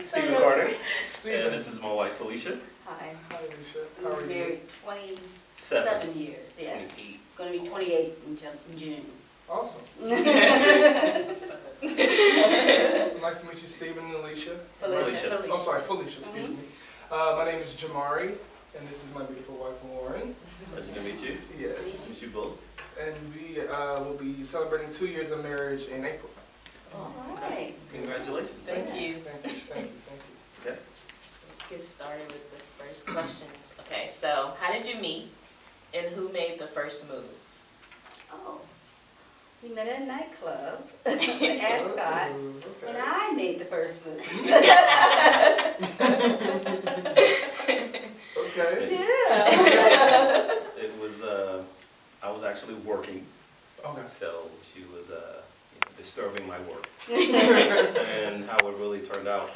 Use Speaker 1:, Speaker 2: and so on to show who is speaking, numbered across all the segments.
Speaker 1: Stephen Carter,
Speaker 2: Stephen.
Speaker 1: and this is my wife Felicia.
Speaker 3: Hi.
Speaker 2: Hi, Alicia. How
Speaker 3: We've
Speaker 2: are
Speaker 3: been
Speaker 2: you?
Speaker 3: married
Speaker 1: 7,
Speaker 3: 27 years, yes.
Speaker 1: 28.
Speaker 3: Going to be 28 in June.
Speaker 2: Awesome.
Speaker 3: Felicia.
Speaker 2: Nice to meet you, Stephen and Alicia.
Speaker 1: Felicia.
Speaker 2: I'm sorry, Felicia, excuse
Speaker 3: Mhm.
Speaker 2: me. My name is Jamari, and this is my beautiful wife, Lauren.
Speaker 1: Pleasure to meet you.
Speaker 2: Yes.
Speaker 1: Meet you both.
Speaker 2: And we will be celebrating 2 years of marriage in April.
Speaker 3: All right.
Speaker 1: Congratulations.
Speaker 4: Thank you.
Speaker 2: Thank you, thank you, thank you.
Speaker 1: Okay.
Speaker 4: Let's get started with the first questions. Okay, so how did you meet and who made the first move?
Speaker 3: Oh, we met at a nightclub at Ascot,
Speaker 2: Okay.
Speaker 3: and I made the first move.
Speaker 2: Okay.
Speaker 3: Yeah.
Speaker 1: It was, I was actually working,
Speaker 2: Okay.
Speaker 1: so she was disturbing my work. And how it really turned out,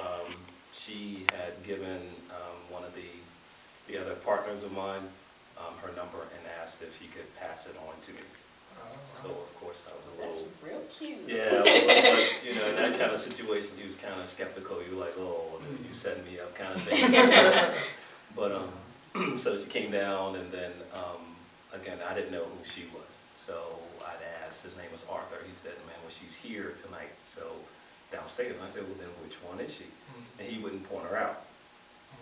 Speaker 1: she had given one of the other partners of mine her number and asked if he could pass it on to me. So of course I was a
Speaker 4: That's
Speaker 1: little,
Speaker 4: real cute.
Speaker 1: yeah, I was a little, like, in that kind of situation, he was kind of skeptical. You were like, oh, you setting me up kind of thing. But so she came down, and then again, I didn't know who she was. So I'd asked, his name was Arthur. He said, man, well, she's here tonight, so downstairs. And I said, well, then which one is she? And he wouldn't point her out.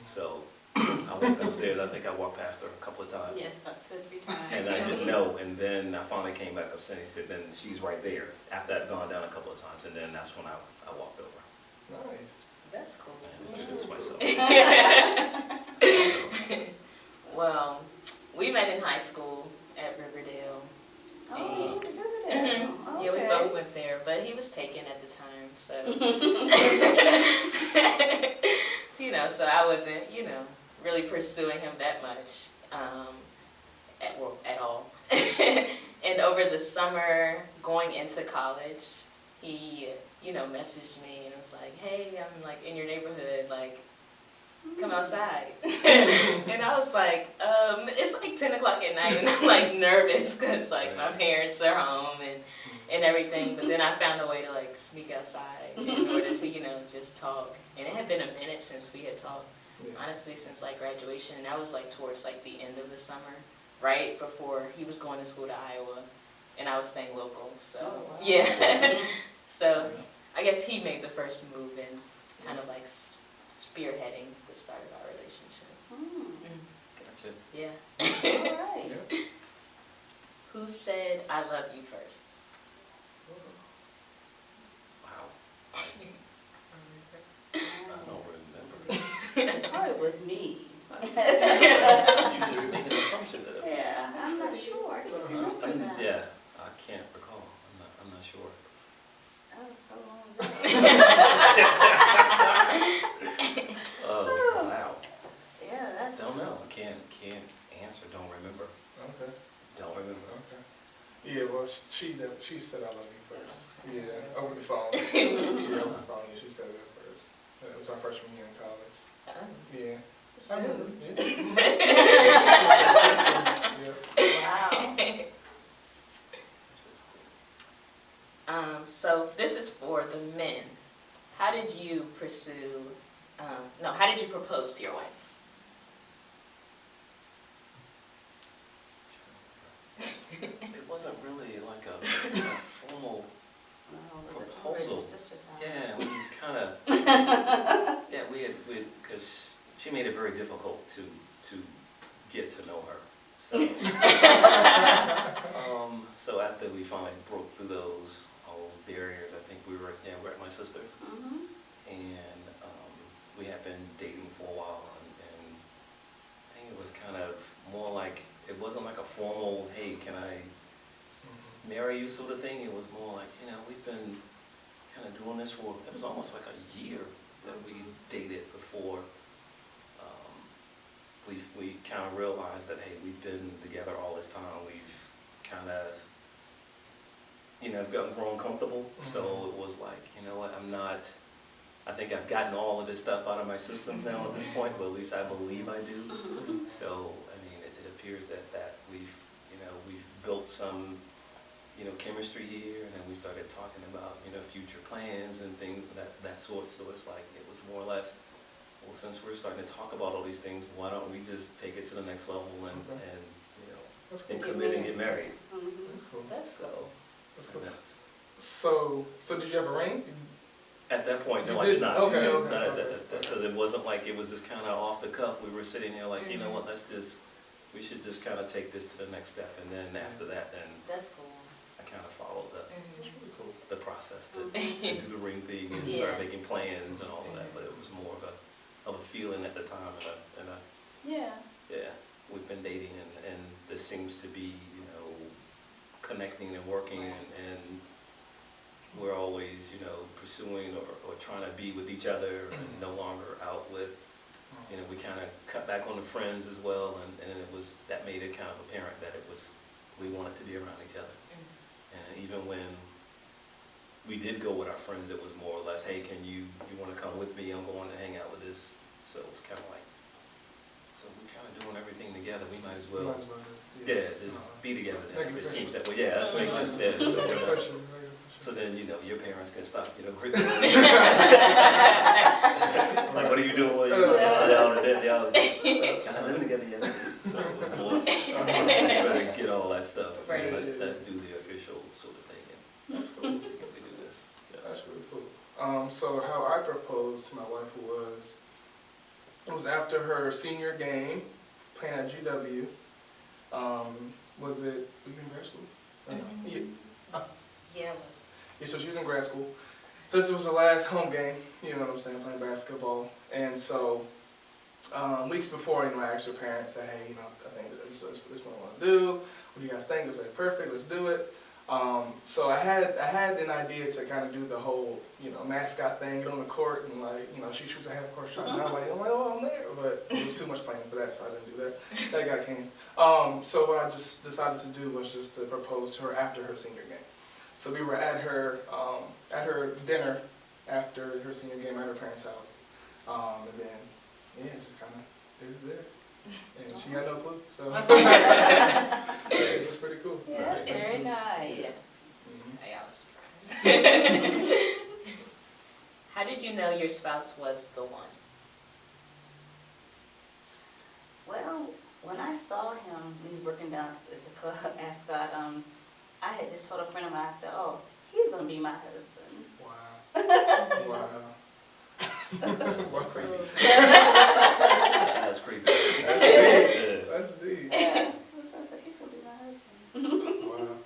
Speaker 1: So I went downstairs. I think I walked past her a couple of times.
Speaker 3: Yeah, about 2 or 3 times.
Speaker 1: And I didn't know, and then I finally came back upstairs, and he said, then she's right there, after I'd gone down a couple of times, and then that's when I walked over
Speaker 2: Nice.
Speaker 4: That's cool.
Speaker 1: and introduced myself.
Speaker 4: Well, we met in high school at Riverdale.
Speaker 3: Oh, Riverdale.
Speaker 4: Yeah, we
Speaker 3: Okay.
Speaker 4: both went there, but he was taken at the time, so. So I wasn't, really pursuing him that much at all. And over the summer, going into college, he, messaged me and was like, hey, I'm like in your neighborhood, like, come outside. And I was like, it's like 10 o'clock at night, and I'm like nervous because like my parents are home and everything. But then I found a way to like sneak outside in order to, just talk. And it had been a minute since we had talked, honestly, since like graduation. And that was like towards like the end of the summer, right before he was going to school to Iowa, and I was staying local. So
Speaker 3: Oh, wow.
Speaker 4: yeah, so I guess he made the first move and kind of like spearheading the start of our relationship.
Speaker 1: Gotcha.
Speaker 4: Yeah.
Speaker 3: All right.
Speaker 2: Yeah.
Speaker 4: Who said I love you first?
Speaker 1: Wow. I don't remember.
Speaker 3: Oh, it was me.
Speaker 1: You just made an assumption that it was.
Speaker 3: Yeah, I'm not sure. I can't remember that.
Speaker 1: Yeah, I can't recall. I'm not sure.
Speaker 3: That was so long ago.
Speaker 1: Oh, wow.
Speaker 3: Yeah, that's.
Speaker 1: Don't know. Can't answer. Don't remember.
Speaker 2: Okay.
Speaker 1: Don't remember.
Speaker 2: Okay. Yeah, well, she said I love you first. Yeah, over the phone. Yeah, over the phone. Yeah, she said it first. It was our freshman year in college. Yeah. I remember.
Speaker 4: Soon.
Speaker 2: Yeah.
Speaker 3: Wow.
Speaker 4: So this is for the men. How did you how did you propose to your wife?
Speaker 1: It wasn't really like a formal.
Speaker 3: Oh, was it
Speaker 1: Proposal.
Speaker 3: your sister's house?
Speaker 1: Yeah, we just kind of. Yeah, we had because she made it very difficult to get to know her. So, so after we finally broke through those old barriers, I think we're at my sister's,
Speaker 3: Mhm.
Speaker 1: and we had been dating for a while, and I think it was kind of more like, it wasn't like a formal, hey, can I marry you sort of thing. It was more like, we've been kind of doing this for, it was almost like a year that we dated before we kind of realized that, hey, we've been together all this time. We've kind of, grown comfortable. So it was like, you know what, I think I've gotten all of this stuff out of my system now at this point, but at least I believe I do. So, I mean, it appears that we've built some you know, chemistry here, and then we started talking about, you know, future plans and things of that sort. So it's like, it was more or less, well, since we're starting to talk about all these things, why don't we just take it to the next level and you know,
Speaker 2: That's cool.
Speaker 1: and commit and get married.
Speaker 3: Mhm.
Speaker 2: That's cool.
Speaker 4: That's cool.
Speaker 2: That's
Speaker 1: And
Speaker 2: cool.
Speaker 1: that's,
Speaker 2: So did you have a ring?
Speaker 1: at that point, no,
Speaker 2: You
Speaker 1: I did
Speaker 2: did?
Speaker 1: not.
Speaker 2: Okay, okay,
Speaker 1: Not at
Speaker 2: okay.
Speaker 1: that, because it wasn't like it was just kind of off the cuff. We were sitting there like, you know what, we should just kind of take this to the next step. And then after that, then
Speaker 4: That's cool.
Speaker 1: I kind of followed
Speaker 2: That's really cool.
Speaker 1: the process to do the ring thing and
Speaker 4: Yeah.
Speaker 1: start making plans and all of that. But it was more of a feeling at the time, and
Speaker 3: Yeah.
Speaker 1: yeah, we've been dating, and this seems to be, you know, connecting and working, and we're always, you know, pursuing or trying to be with each other, and no longer out with, you know, we kind of cut back on the friends as well, and that made it kind of apparent that we wanted to be around each other. And even when we did go with our friends, it was more or less, hey, you want to come with me? I'm going to hang out with this. So it was kind of like, so we're kind of doing everything together. We might as well,
Speaker 2: Might as well just,
Speaker 1: just be together then.
Speaker 2: Make
Speaker 1: If
Speaker 2: it
Speaker 1: it seems
Speaker 2: official.
Speaker 1: that way, yeah, that's making us, yeah. So,
Speaker 2: Make it
Speaker 1: we're not-
Speaker 2: official, make it official.
Speaker 1: so then, you know, your parents can stop, you know, like, what are you doing? What are you doing? Y'all not living together yet. So it was more, so you better get all that stuff.
Speaker 4: Right.
Speaker 1: Let's do the official sort of thing,
Speaker 2: That's cool.
Speaker 1: and see if we do this. Yeah.
Speaker 2: That's really cool. So how I proposed to my wife it was after her senior game, playing at GW. Was it, were you in grad school? Yeah.
Speaker 4: Yeah, it was.
Speaker 2: Yeah, so she was in grad school. So this was the last home game, you know what I'm saying, playing basketball. And so, weeks before, you know, I asked her parents, said, hey, you know, I think this is what I want to do. What do you guys think? They said, perfect, let's do it. So I had an idea to kind of do the whole, you know, mascot thing, get on the court and like, you know, she shoots a half-court shot, and I'm like, oh, I'm there. But it was too much planning for that, so I didn't do that. That guy came. So what I just decided to do was just to propose to her after her senior game. So we were at her dinner after her senior game at her parents' house. And then, yeah, just kind of did it there. And she had no clue, so it was pretty cool.
Speaker 3: Yeah, that's very nice.
Speaker 2: Mhm.
Speaker 4: I was surprised. How did you know your spouse was the one?
Speaker 3: Well, when I saw him, he was working down at the club, Ascot, I had just told a friend of mine, I said, oh, he's gonna be my husband.
Speaker 2: Wow. Wow.
Speaker 1: That's creepy. That's creepy.
Speaker 2: That's
Speaker 1: Yeah.
Speaker 2: deep. That's deep.
Speaker 3: Yeah. So I said, he's gonna be my husband.
Speaker 2: Wow.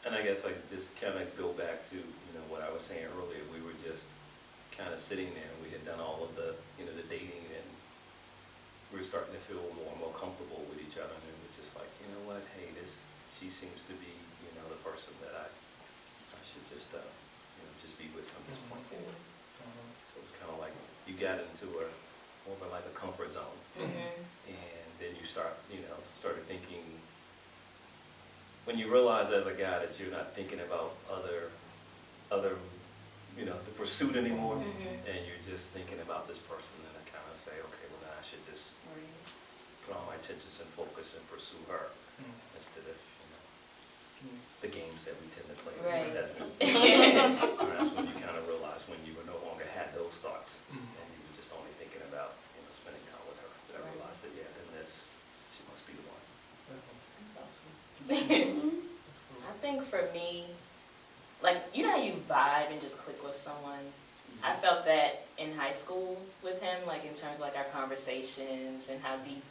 Speaker 1: And I guess I just kind of go back to, you know, what I was saying earlier. We were just kind of sitting there, and we had done all of the, you know, the dating, and we were starting to feel more and more comfortable with each other. And it was just like, you know what, hey, she seems to be, you know, the person that I should just, you know, just be with from this point forward. So it was kind of like you got into more of like a comfort zone, and then you started thinking. When you realize as a guy that you're not thinking about other, you know, the pursuit anymore, and you're just thinking about this person, and I kind of say, okay, well now I should just put all my attentions and focus and pursue her instead of, you know, the games that we tend to play.
Speaker 4: Right.
Speaker 1: That's when you kind of realize when you no longer had those thoughts, and you were just only thinking about, you know, spending time with her. That I realized that, yeah, then she must be the one.
Speaker 4: I think for me, like, you know how you vibe and just click with someone? I felt that in high school with him, like in terms of like our conversations and how deep,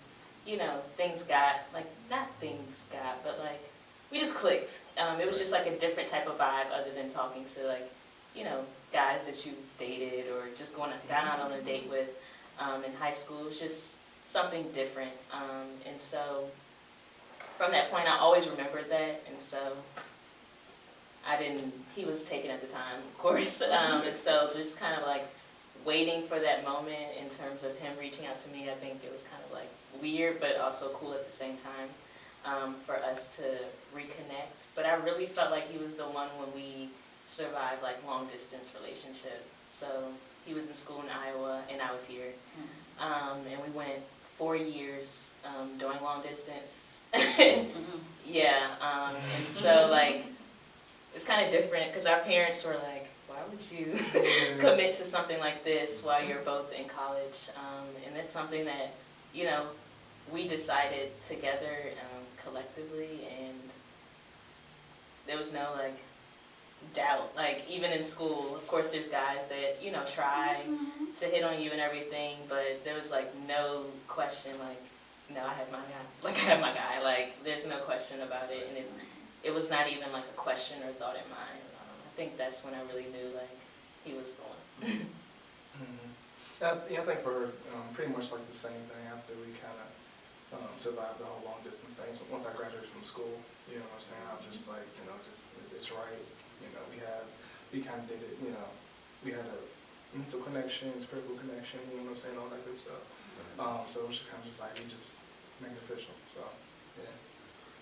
Speaker 4: you know, things got, like, not things got, but like, we just clicked. It was just like a different type of vibe other than talking to like, you know, guys that you dated or just gone out on a date with in high school. It was just something different. And so from that point, I always remembered that. And so he was taken at the time, of course. And so just kind of like waiting for that moment in terms of him reaching out to me, I think it was kind of like weird, but also cool at the same time. For us to reconnect. But I really felt like he was the one when we survived like long distance relationship. So he was in school in Iowa and I was here. And we went 4 years doing long distance. Yeah, and so like it's kind of different because our parents were like, why would you
Speaker 2: Yeah.
Speaker 4: commit to something like this while you're both in college? And it's something that, you know, we decided together collectively, and there was no like doubt. Like even in school, of course there's guys that, you know, try to hit on you and everything, but there was like no question like, no, I have my guy. Like I have my guy. Like there's no question about it, and it was not even like a question or thought in mind. I think that's when I really knew like he was the one.
Speaker 2: I think for her, pretty much like the same thing after we kind of survived the whole long distance thing. So once I graduated from school, you know what I'm saying, I was just like, you know, just it's right. You know, we kind of did it, you know, we had a mental connection, spiritual connection, you know what I'm saying, all that good stuff. So it was kind of just like, we just make it official, so, yeah.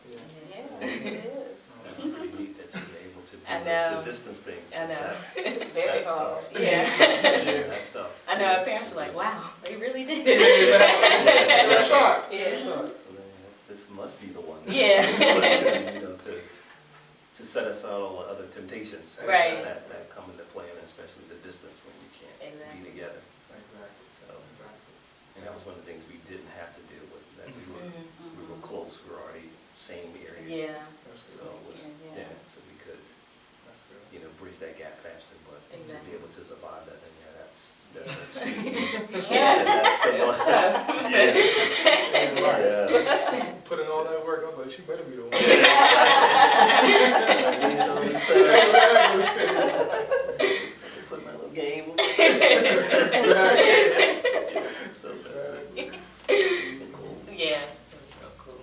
Speaker 3: Yeah, it is.
Speaker 1: That's pretty neat that you were able to do
Speaker 4: I know.
Speaker 1: the distance thing.
Speaker 4: I know.
Speaker 3: It's very
Speaker 1: That's
Speaker 3: hard.
Speaker 1: tough.
Speaker 4: Yeah.
Speaker 1: Yeah, that's tough.
Speaker 4: I know our parents were like, wow, they really did.
Speaker 2: It's a shock.
Speaker 4: Yeah.
Speaker 2: It's a shock.
Speaker 1: So then this must be the one.
Speaker 4: Yeah.
Speaker 1: You know, to set aside all the other temptations.
Speaker 4: Right.
Speaker 1: That come into play, and especially the distance when you can't
Speaker 4: Exactly.
Speaker 1: be together.
Speaker 2: Exactly.
Speaker 1: So,
Speaker 2: Exactly.
Speaker 1: and that was one of the things we didn't have to deal with, that we were
Speaker 3: Mm-hmm.
Speaker 1: close, we were already same area.
Speaker 4: Yeah.
Speaker 2: That's
Speaker 1: So
Speaker 2: good.
Speaker 1: it was,
Speaker 3: Yeah.
Speaker 1: yeah, so we could,
Speaker 2: That's good.
Speaker 1: you know, bridge that gap faster, but to
Speaker 4: Exactly.
Speaker 1: be able to survive that, then yeah, that's
Speaker 3: Yeah.
Speaker 1: that's the
Speaker 4: It's
Speaker 1: one.
Speaker 4: tough.
Speaker 1: Yeah.
Speaker 2: Yeah. Put in all that work, I was like, she better be the one.
Speaker 1: You know, it's put my little game on. So that's it. So cool.
Speaker 4: Yeah. It was real cool.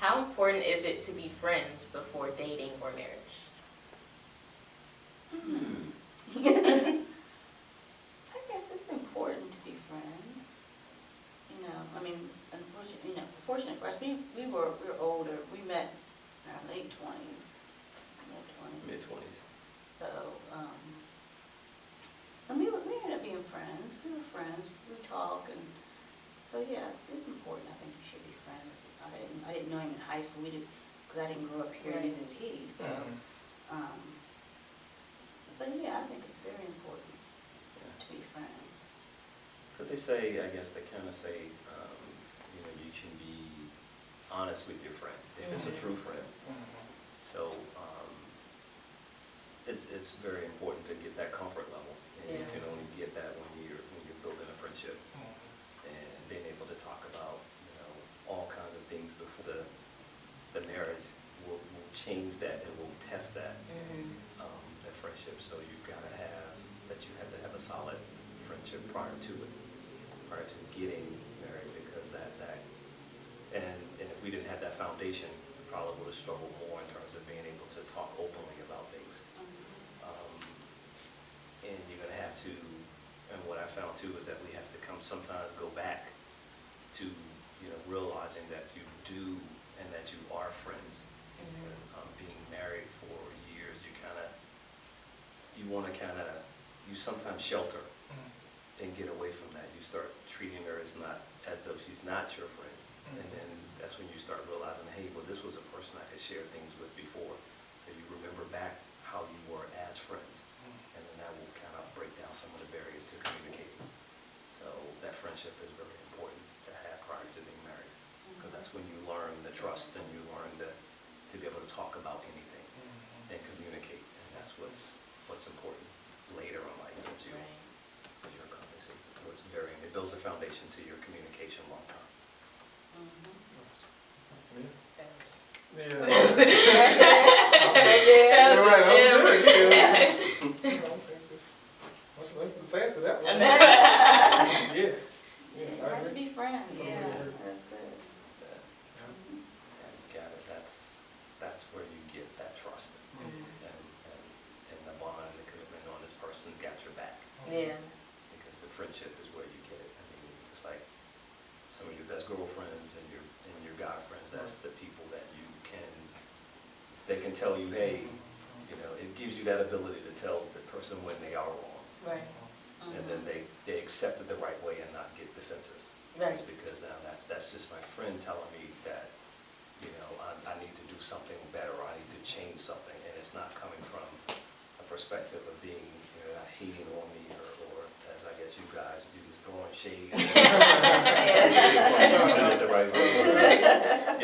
Speaker 4: How important is it to be friends before dating or marriage?
Speaker 3: I guess it's important to be friends. You know, I mean, unfortunately, you know, fortunate for us, we were older. We met in our late 20s, mid-20s.
Speaker 1: Mid-20s.
Speaker 3: So, and we ended up being friends. We were friends. We talk, and so yes, it's important. I think you should be friends. I didn't know him in high school. We did, because I didn't grow up here, neither did he. So, but yeah, I think it's very important to be friends.
Speaker 1: Because they say, I guess they kind of say, you know, you can be honest with your friend, if it's a true friend. So it's very important to get that comfort level, and you
Speaker 4: Yeah.
Speaker 1: can only get that when you're building a friendship and being able to talk about, you know, all kinds of things before the marriage will change that and will test that that friendship. So you've got to have a solid friendship prior to it, prior to getting married, because that and if we didn't have that foundation, we probably would have struggled more in terms of being able to talk openly about things. And you're gonna have to, and what I found too is that we have to sometimes go back to, you know, realizing that you do and that you are friends. Because being married for years, you sometimes shelter and get away from that. You start treating her as though she's not your friend. And then that's when you start realizing, hey, well, this was a person I could share things with before. So you remember back how you were as friends. And then that will kind of break down some of the barriers to communicating. So that friendship is very important to have prior to being married. Because that's when you learn the trust and you learn to be able to talk about anything and communicate. And that's what's important later in life as you're accomplishing. So it builds a foundation to your communication long term.
Speaker 2: Yeah.
Speaker 4: That was
Speaker 2: Right,
Speaker 4: a gem.
Speaker 2: that was good. Yeah. What's left to say after that one? Yeah.
Speaker 3: Yeah,
Speaker 2: Yeah,
Speaker 3: you
Speaker 2: I
Speaker 3: have to
Speaker 2: agree.
Speaker 3: be friends,
Speaker 2: Totally
Speaker 3: yeah,
Speaker 2: agree.
Speaker 3: that's good.
Speaker 1: And you got it. That's where you get that trust and the bond and the commitment on this person got your back.
Speaker 4: Yeah.
Speaker 1: Because the friendship is where you get it. I mean, just like some of your best girlfriends and your guy friends, that's the people that they can tell you, hey, you know, it gives you that ability to tell the person when they are wrong.
Speaker 4: Right.
Speaker 1: And then they accept it the right way and not get defensive.
Speaker 4: Right.
Speaker 1: It's because now that's just my friend telling me that, you know, I need to do something better, or I need to change something, and it's not coming from a perspective of being, you're not hating on me, or as I guess you guys do, is throwing shade. Using it the right way.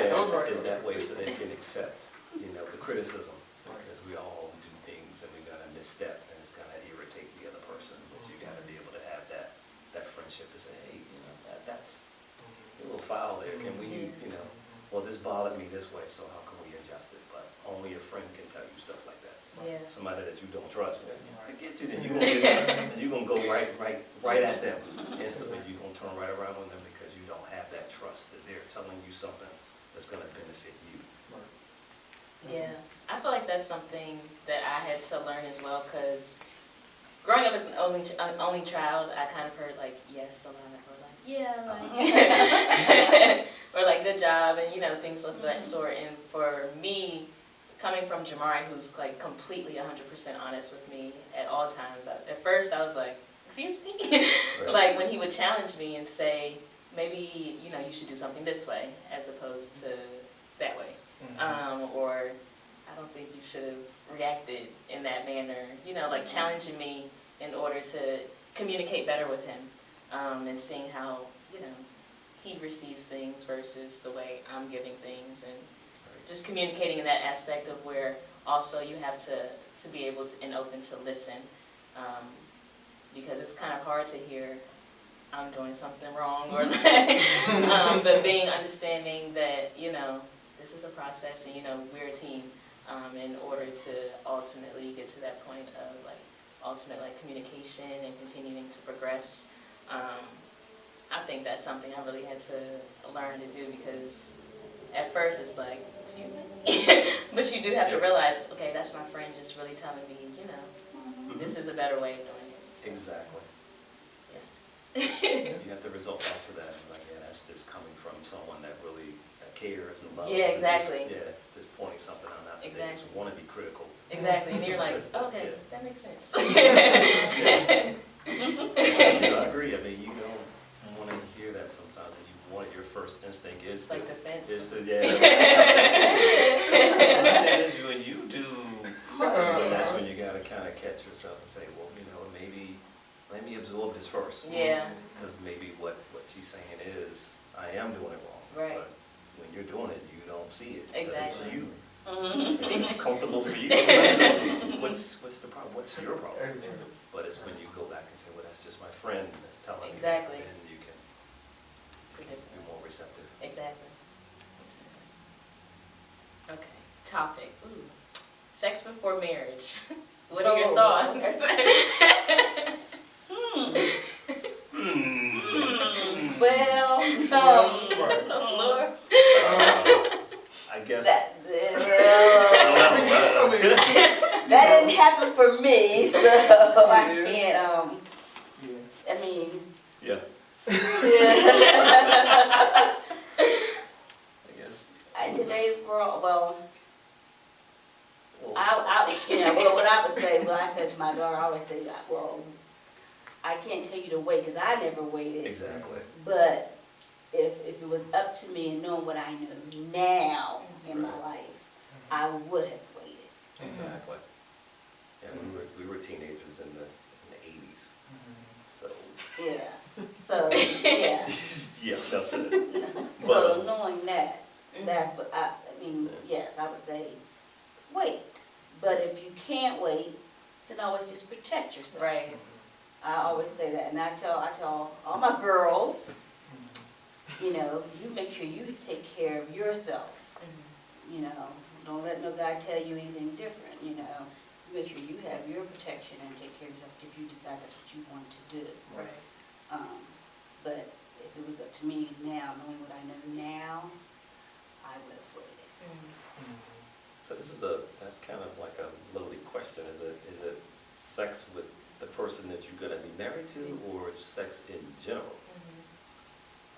Speaker 1: Yeah,
Speaker 2: Those are-
Speaker 1: it's that way so they can accept, the criticism, because we all do things and we gotta misstep, and it's gonna irritate the other person, but you gotta be able to have that friendship to say, hey, that's a little foul there, can we, well, this bothered me this way, so how can we adjust it? But only a friend can tell you stuff like that.
Speaker 4: Yeah.
Speaker 1: Somebody that you don't trust, forget you, then you're gonna go right at them instantly. You're gonna turn right around on them because you don't have that trust that they're telling you something that's gonna benefit you.
Speaker 4: Yeah, I feel like that's something that I had to learn as well, because growing up as an only child, I kind of heard like yes a lot, or like yeah, like or like good job, and things of that sort. And for me, coming from Jamari, who's like completely 100% honest with me at all times, at first I was like, excuse me, like when he would challenge me and say, maybe you should do something this way as opposed to that way. Or I don't think you should have reacted in that manner, like challenging me in order to communicate better with him, and seeing how, he receives things versus the way I'm giving things, and just communicating in that aspect of where also you have to be able to and open to listen, because it's kind of hard to hear I'm doing something wrong, or but being understanding that, this is a process, and we're a team, in order to ultimately get to that point of ultimate communication and continuing to progress. I think that's something I really had to learn to do, because at first it's like, excuse me, but you do have to realize, okay, that's my friend just really telling me, this is a better way of doing it. So,
Speaker 1: Exactly.
Speaker 4: yeah.
Speaker 1: You have to result after that, and like, yeah, that's just coming from someone that really cares and loves.
Speaker 4: Yeah,
Speaker 1: and
Speaker 4: exactly.
Speaker 1: just pointing something out, not that they just
Speaker 4: Exactly.
Speaker 1: want to be critical.
Speaker 4: Exactly, and you're like,
Speaker 1: It's just,
Speaker 4: okay,
Speaker 1: yeah.
Speaker 4: that makes sense.
Speaker 1: I agree. I mean, you don't want to hear that sometimes, and you want your first instinct is
Speaker 4: It's like defense.
Speaker 1: is to when you do, that's when you gotta kind of catch yourself and say, well, maybe let me absorb this first.
Speaker 4: Yeah.
Speaker 1: Because maybe what she's saying is, I am doing it wrong.
Speaker 4: Right.
Speaker 1: But when you're doing it, you don't see it.
Speaker 4: Exactly.
Speaker 1: It's you.
Speaker 4: Mhm.
Speaker 1: And it's comfortable for you. What's the problem? What's your problem? But it's when you go back and say, well, that's just my friend that's telling
Speaker 4: Exactly.
Speaker 1: me. Then you can be more receptive.
Speaker 4: Exactly. Makes sense. Okay. Topic. Ooh. Sex before marriage. What are your thoughts?
Speaker 3: Well,
Speaker 4: Lord.
Speaker 1: I guess.
Speaker 3: that didn't happen for me, so I can't,
Speaker 2: Yeah.
Speaker 3: I mean,
Speaker 1: Yeah,
Speaker 3: yeah.
Speaker 1: I guess.
Speaker 3: In today's world, well,
Speaker 1: Well,
Speaker 3: what I would say, I said to my daughter, I always say, well, I can't tell you to wait, because I never waited.
Speaker 1: exactly.
Speaker 3: But if it was up to me and knowing what I know now in my life, I would have waited.
Speaker 1: Exactly. Yeah, we were teenagers in the 80s, so.
Speaker 3: Yeah. So, yeah.
Speaker 1: Yeah, that's it.
Speaker 3: So knowing that, that's what I mean, yes, I would say, wait. But if you can't wait, then always just protect yourself.
Speaker 4: Right.
Speaker 3: I always say that, and I tell all my girls, you make sure you take care of yourself. Don't let no guy tell you anything different, You make sure you have your protection and take care of yourself if you decide that's what you want to do.
Speaker 4: Right.
Speaker 3: But if it was up to me now, knowing what I know now, I would have waited.
Speaker 1: So that's kind of like a loaded question. Is it sex with the person that you're gonna be married to, or sex in general?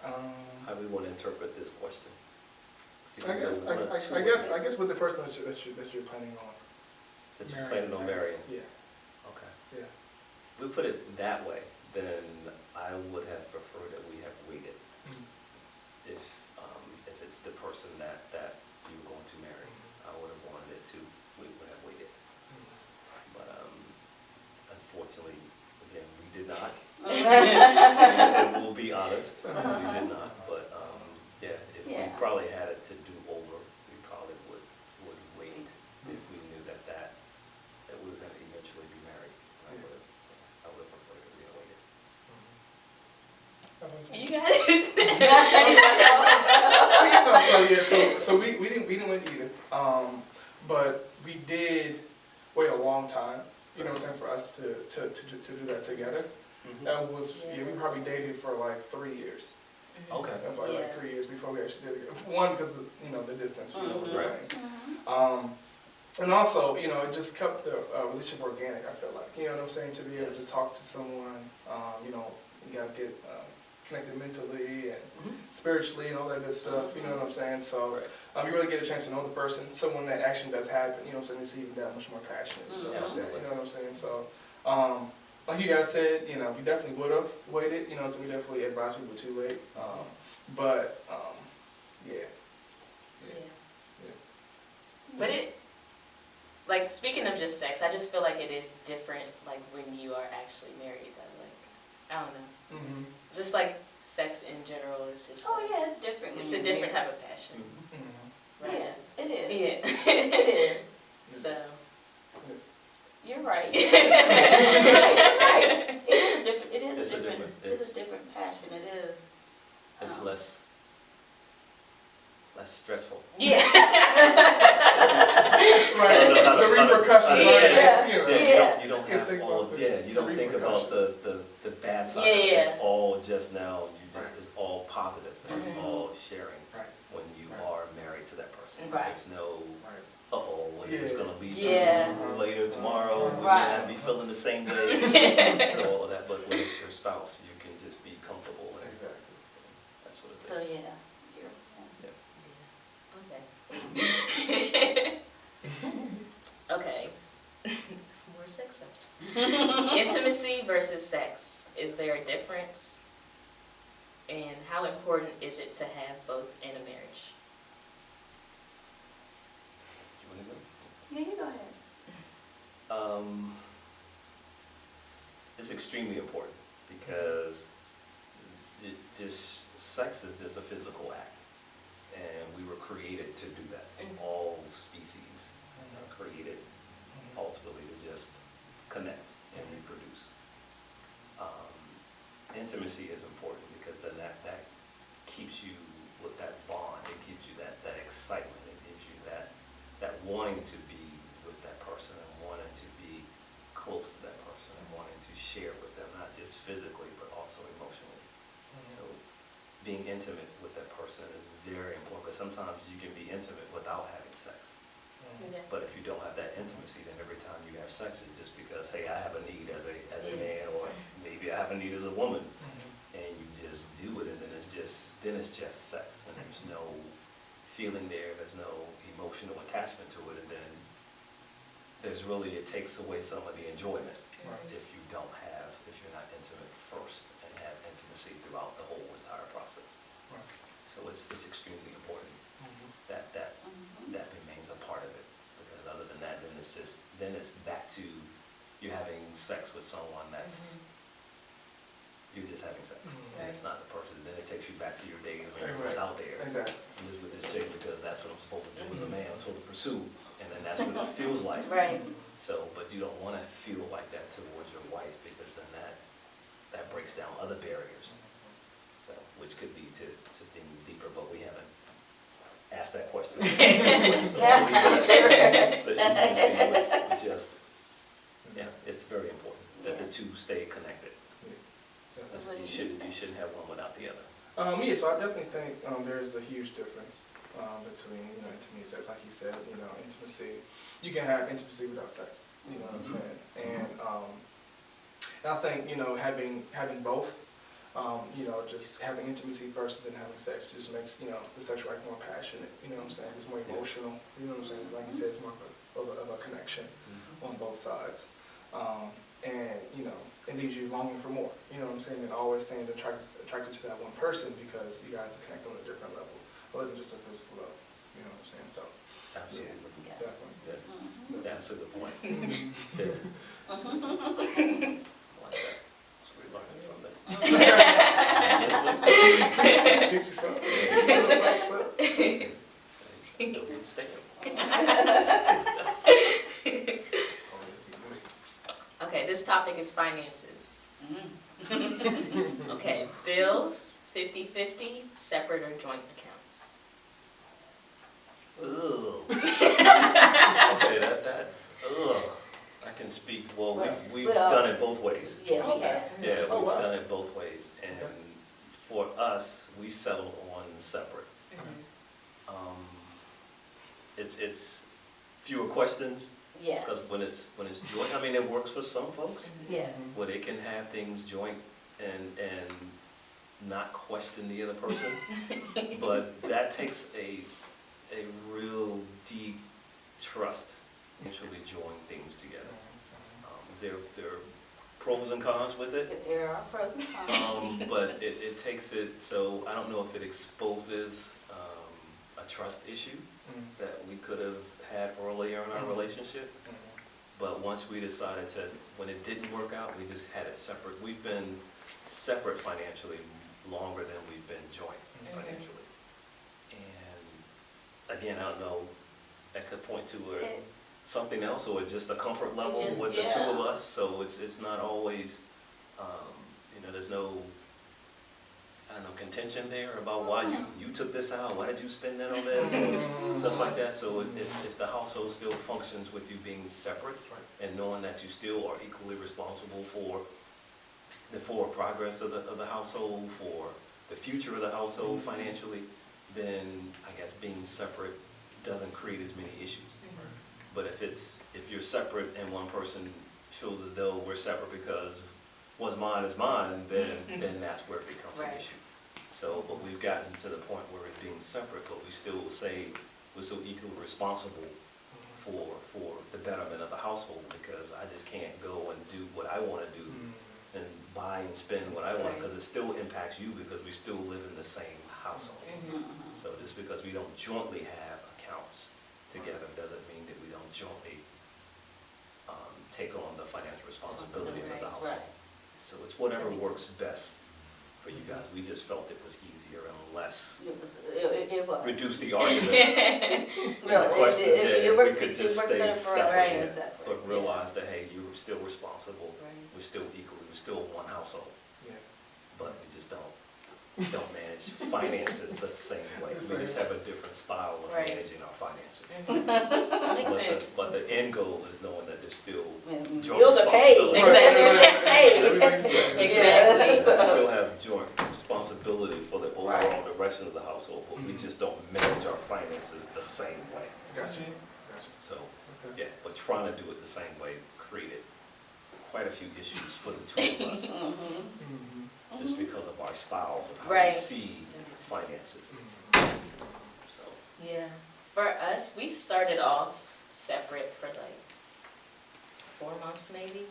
Speaker 1: How do we want to interpret this question? See,
Speaker 2: I
Speaker 1: we
Speaker 2: guess
Speaker 1: got one or two
Speaker 2: I guess with the person that you're planning on.
Speaker 1: that you're planning on marrying.
Speaker 2: Yeah.
Speaker 1: Okay.
Speaker 2: Yeah.
Speaker 1: We put it that way, then I would have preferred that we have waited. If it's the person that you're going to marry, I would have wanted it to, we would have waited. And we'll be honest, we
Speaker 3: Uh-huh.
Speaker 1: did not, but, yeah, if we
Speaker 3: Yeah.
Speaker 1: probably had it to do over, we probably would wait if we knew that we were gonna eventually be married. I would have preferred to be waited.
Speaker 4: You got it.
Speaker 2: So we didn't wait either. But we did wait a long time, you know what I'm saying, for us to do that together. That was, yeah, we probably dated for like 3 years.
Speaker 1: Okay.
Speaker 2: Probably
Speaker 4: Yeah.
Speaker 2: like 3 years before we actually did it. One, because of, you know, the distance, you know, was
Speaker 1: Right.
Speaker 2: right.
Speaker 3: Mhm.
Speaker 2: And also, you know, it just kept the relationship organic, I feel like. You know what I'm saying? To be able to talk to someone, you know, you gotta get connected mentally and spiritually and all that good stuff, you know what I'm saying? So you really get a chance to know the person, someone that action does happen, you know what I'm saying? It's even that much more passionate and stuff like that, you know what I'm saying? So, like you guys said, you know, we definitely would have waited, you know, so we definitely advise people to wait. But, yeah.
Speaker 4: But it, like, speaking of just sex, I just feel like it is different, like, when you are actually married, though. Like, I don't know.
Speaker 2: Mm-hmm.
Speaker 4: Just like sex in general is just,
Speaker 3: Oh,
Speaker 4: like,
Speaker 3: yeah, it's different. when
Speaker 4: it's a
Speaker 3: you're
Speaker 4: different
Speaker 3: married.
Speaker 4: type of passion.
Speaker 2: Mm-hmm.
Speaker 4: Right?
Speaker 3: Yes, it is.
Speaker 4: Yeah.
Speaker 3: It is.
Speaker 4: So.
Speaker 3: You're right. You're right. It is a different,
Speaker 1: It's a difference.
Speaker 3: it's a different passion, it is.
Speaker 1: It's less stressful.
Speaker 4: Yeah.
Speaker 2: Right,
Speaker 1: I don't know how to-
Speaker 2: the repercussions,
Speaker 1: yeah,
Speaker 2: right?
Speaker 3: yeah,
Speaker 2: You know.
Speaker 1: Yeah, you don't
Speaker 2: You
Speaker 1: have
Speaker 2: think
Speaker 1: all,
Speaker 2: about the-
Speaker 1: you don't
Speaker 2: the
Speaker 1: think about
Speaker 2: repercussions.
Speaker 1: the bad side.
Speaker 4: Yeah,
Speaker 1: It's
Speaker 4: yeah.
Speaker 1: all just now,
Speaker 2: Right.
Speaker 1: it's all positive, it's
Speaker 4: Mhm.
Speaker 1: all sharing
Speaker 2: Right,
Speaker 1: when you
Speaker 2: Right.
Speaker 1: are married to that person.
Speaker 4: Right.
Speaker 1: There's no,
Speaker 2: right.
Speaker 1: what is this
Speaker 2: Yeah.
Speaker 1: gonna lead
Speaker 4: Yeah.
Speaker 1: to later tomorrow? We may
Speaker 3: Right.
Speaker 1: not be feeling the same day, so all of that, but when it's your spouse, you can just be comfortable and
Speaker 2: Exactly.
Speaker 1: that sort of
Speaker 3: So,
Speaker 1: thing.
Speaker 3: yeah, you're,
Speaker 4: Okay. Okay. More sex stuff. Intimacy versus sex. Is there a difference? And how important is it to have both in a marriage?
Speaker 1: You wanna go?
Speaker 3: yeah, you go ahead.
Speaker 1: It's extremely important because just sex is just a physical act, and we were created to do that.
Speaker 4: Mhm.
Speaker 1: All species are created ultimately to just connect and reproduce. Intimacy is important because then that keeps you with that bond. It gives you that excitement. It gives you that wanting to be with that person and wanting to be close to that person and wanting to share with them, not just physically, but also emotionally. So being intimate with that person is very important, because sometimes you can be intimate without having sex.
Speaker 4: Okay.
Speaker 1: But if you don't have that intimacy, then every time you have sex, it's just because, hey, I have a need as a
Speaker 4: Yeah.
Speaker 1: man, or maybe I have a need as a woman, and you just do it, and then it's just sex, and there's no feeling there, there's no emotional attachment to it, and then it takes away some of the enjoyment if you're not intimate first and have intimacy throughout the whole entire process.
Speaker 2: Right.
Speaker 1: So it's extremely important that
Speaker 3: Mhm.
Speaker 1: that remains a part of it, because other than that, then it's back to you having sex with someone that's, you're just having sex.
Speaker 2: Mhm.
Speaker 1: And it's not the person. Then it takes you back to your days when you was
Speaker 2: Right.
Speaker 1: out there.
Speaker 2: Exactly.
Speaker 1: I'm just with this chick because that's what I'm supposed to do as a man. I'm supposed to pursue, and then that's what it feels like.
Speaker 4: Right.
Speaker 1: So, but you don't want to feel like that towards your wife, because then that breaks down other barriers. So, which could lead to things deeper, but we haven't asked that question. So I'll leave that. But intimacy with just, yeah, it's very important that the two stay connected. You shouldn't have one without the other.
Speaker 2: Yeah, so I definitely think there's a huge difference between, you know, intimacy and sex. Like you said, you know, intimacy, you can have intimacy without sex. You know what I'm saying? And I think, you know, having both, you know, just having intimacy first and then having sex just makes, you know, the sexual act more passionate. You know what I'm saying? It's more emotional. You know what I'm saying? Like you said, it's more of a connection on both sides. And, you know, it leaves you longing for more, you know what I'm saying, and always staying attracted to that one person because you guys are connected on a different level, other than just a physical level, you know what I'm saying, so.
Speaker 1: Absolutely.
Speaker 3: Yes.
Speaker 2: Definitely.
Speaker 1: Yeah.
Speaker 3: Mhm.
Speaker 1: That's a good point.
Speaker 2: Mhm.
Speaker 1: Yeah. I like that. So we're learning from that. Honestly.
Speaker 2: Juke yourself. Juke yourself.
Speaker 1: It would stay.
Speaker 4: Okay, this topic is finances.
Speaker 3: Mm.
Speaker 4: Okay, bills, 50/50, separate or joint accounts.
Speaker 1: Ugh. Okay, ugh. I can speak, well, we've
Speaker 3: Well-
Speaker 1: done it both ways.
Speaker 3: Yeah, we
Speaker 2: Okay.
Speaker 3: have.
Speaker 1: Yeah,
Speaker 2: Oh,
Speaker 1: we've
Speaker 2: wow.
Speaker 1: done it both ways, and
Speaker 2: Okay.
Speaker 1: for us, we settled on separate.
Speaker 4: Mhm.
Speaker 1: It's fewer questions,
Speaker 3: Yes.
Speaker 1: because when it's joint, I mean, it works for some folks,
Speaker 3: Yes.
Speaker 1: where they can have things joint and not question the other person, but that takes a real deep trust, mutually join things together. There are pros and cons with it.
Speaker 3: There are pros and cons.
Speaker 1: But it takes it, so I don't know if it exposes a trust issue that we could have had earlier in our relationship. But once we decided to, when it didn't work out, we just had it separate. We've been separate financially longer than we've been joint financially. And again, I don't know, that could point to
Speaker 3: It-
Speaker 1: something else, or just a comfort level
Speaker 3: just-
Speaker 1: with the two of
Speaker 3: yeah.
Speaker 1: us. So it's not always, there's no, I don't know, contention there about why you took this out, why did you spend that on this, or stuff like that. So if the household still functions with you being separate and knowing that you still are equally responsible for the forward progress of the household, for the future of the household financially, then I guess being separate doesn't create as many issues. But if you're separate and one person feels as though we're separate because what's mine is mine, then that's where it becomes an
Speaker 4: Right.
Speaker 1: issue. So, but we've gotten to the point where it's being separate, but we still say we're still equally responsible for the betterment of the household, because I just can't go and do what I want to do and buy and spend what I want, because it still impacts you, because we still live in the same household.
Speaker 3: Mhm.
Speaker 1: So just because we don't jointly have accounts together doesn't mean that we don't jointly take on the financial responsibilities of the household.
Speaker 3: Right.
Speaker 1: So it's whatever
Speaker 4: That makes
Speaker 1: works best for you guys. We just felt it was easier and less,
Speaker 3: It was.
Speaker 1: reduce the arguments. And
Speaker 3: Well,
Speaker 1: the questions,
Speaker 3: it
Speaker 1: if we
Speaker 3: works-
Speaker 1: could
Speaker 3: it
Speaker 1: just
Speaker 3: works
Speaker 1: stay
Speaker 3: better for us
Speaker 1: separate,
Speaker 3: being
Speaker 1: yeah,
Speaker 3: separate,
Speaker 1: but
Speaker 3: yeah.
Speaker 1: realize that, hey, you're still responsible.
Speaker 4: Right.
Speaker 1: We're still equal, we're still one household,
Speaker 2: Yeah.
Speaker 1: but we just don't manage finances the same way. We just have a different style of
Speaker 4: Right.
Speaker 1: managing our finances.
Speaker 4: Makes
Speaker 1: But
Speaker 4: sense.
Speaker 1: but the end goal is knowing that there's still
Speaker 3: When
Speaker 1: joint
Speaker 3: bills are paid.
Speaker 1: responsibility.
Speaker 4: Exactly.
Speaker 3: Paid.
Speaker 2: Everybody's good.
Speaker 4: Exactly.
Speaker 1: We still have joint responsibility for the overall
Speaker 3: Right.
Speaker 1: direction of the household, but we
Speaker 2: Mhm.
Speaker 1: just don't manage our finances the same way.
Speaker 2: Gotcha.
Speaker 1: So,
Speaker 2: Okay.
Speaker 1: yeah, but trying to do it the same way created quite a few issues for the two of us,
Speaker 3: Mhm.
Speaker 1: just because of our styles of how we
Speaker 4: Right.
Speaker 1: see finances.
Speaker 2: Mhm.
Speaker 1: So,
Speaker 4: Yeah, for us, we started off separate for like 4 months maybe.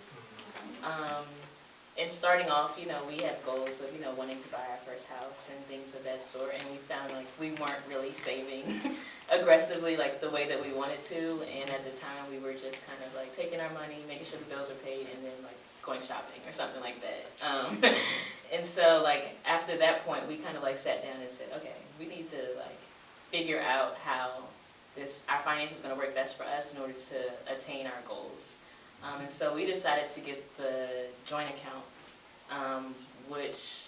Speaker 4: And starting off, we had goals of, wanting to buy our first house and things of that sort, and we found like we weren't really saving aggressively like the way that we wanted to, and at the time we were just kind of like taking our money, making sure the bills are paid, and then like going shopping or something like that. And so like after that point, we kind of like sat down and said, okay, we need to like figure out how our finance is going to work best for us in order to attain our goals. And so we decided to get the joint account, which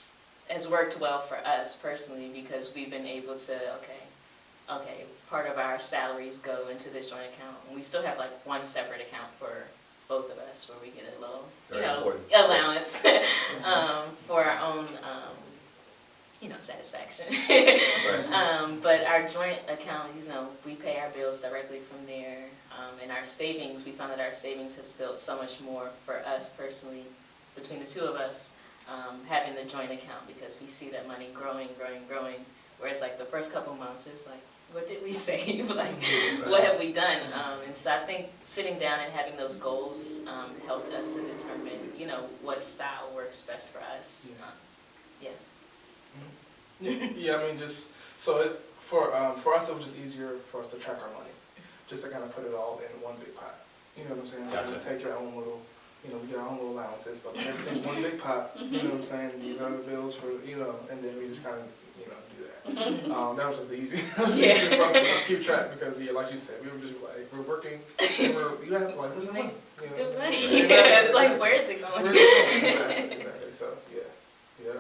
Speaker 4: has worked well for us personally, because we've been able to, okay, part of our salaries go into this joint account, and we still have like one separate account for both of us where we get a little,
Speaker 1: Very important.
Speaker 4: allowance for our own, satisfaction.
Speaker 1: right.
Speaker 4: But our joint account, we pay our bills directly from there. And our savings, we found that our savings has built so much more for us personally, between the two of us, having the joint account, because we see that money growing. Whereas like the first couple months, it's like, what did we save? Like, what have we done? And so I think sitting down and having those goals helped us to determine, what style works best for us.
Speaker 2: Yeah. Yeah, I mean, just, so for us, it was just easier for us to track our money, just to kind of put it all in one big pot. You know what I'm saying? Rather than
Speaker 1: Gotcha.
Speaker 2: take your own little you know, we get our own little allowances, but everything in one big pot, you know what I'm saying? These are the bills for, you know, and then we just kind of, you know, do that. That was just the easy, that was the
Speaker 4: Yeah.
Speaker 2: easy for us to just keep track, because, yeah, like you said, we were just like, we're working, and you have, like, where's the money? You know?
Speaker 4: Good money.
Speaker 2: Exactly.
Speaker 4: Yeah, it's like, where is it going?
Speaker 2: Where's it going? Exactly, so, yeah.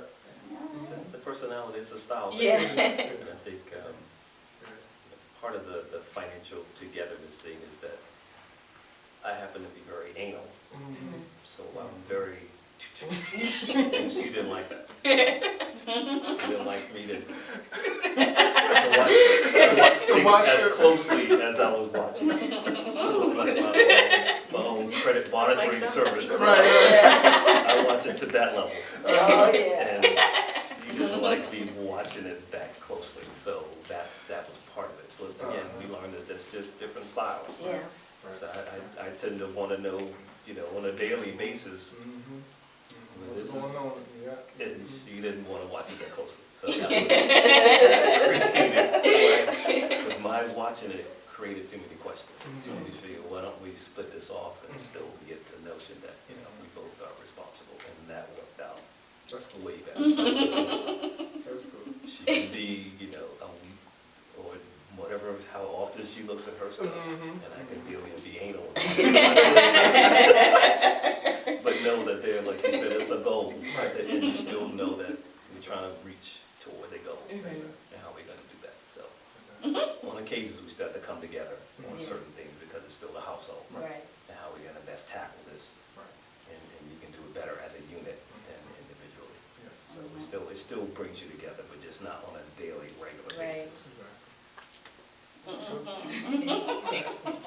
Speaker 1: It's a personality, it's a style thing.
Speaker 4: Yeah.
Speaker 1: And I think part of the financial togetherness thing is that I happen to be very anal,
Speaker 2: Mhm.
Speaker 1: so I'm very, and she didn't like that. She didn't like me to watch things as closely as I was watching. So it's like my own credit monitoring
Speaker 4: It's like
Speaker 1: service.
Speaker 2: Right, right.
Speaker 1: I watch it to that level.
Speaker 3: Oh, yeah.
Speaker 1: And she didn't like me watching it that closely, so that was part of it. But again, we learned that there's just different styles.
Speaker 4: Yeah.
Speaker 1: So I tend to want to know, you know, on a daily basis,
Speaker 2: Mhm.
Speaker 1: this
Speaker 2: What's
Speaker 1: is-
Speaker 2: going on? Yeah.
Speaker 1: and she didn't want to watch it that closely. So that was, because my watching it created too many questions. So we figured, why don't we split this off and still get the notion that, you know, we both are responsible, and that worked out
Speaker 2: That's cool.
Speaker 1: way better. So
Speaker 2: That's cool.
Speaker 1: she can be, you know, a week or whatever, how often she looks at her stuff,
Speaker 2: Mhm.
Speaker 1: and I can deal and be anal. But know that they're, like you said, it's a goal. At the end, you still know that we're trying to reach toward a goal,
Speaker 2: Mhm.
Speaker 1: and how we're gonna do that, so. On occasions, we still have to come together on
Speaker 4: Yeah.
Speaker 1: certain things, because it's still the household,
Speaker 4: Right.
Speaker 1: and how we're gonna best tackle this,
Speaker 2: Right.
Speaker 1: and you can do it better as a unit than individually.
Speaker 2: Yeah.
Speaker 1: So it still brings you together, but just not on a daily, regular
Speaker 4: Right.
Speaker 1: basis.
Speaker 2: Exactly.
Speaker 4: Makes sense.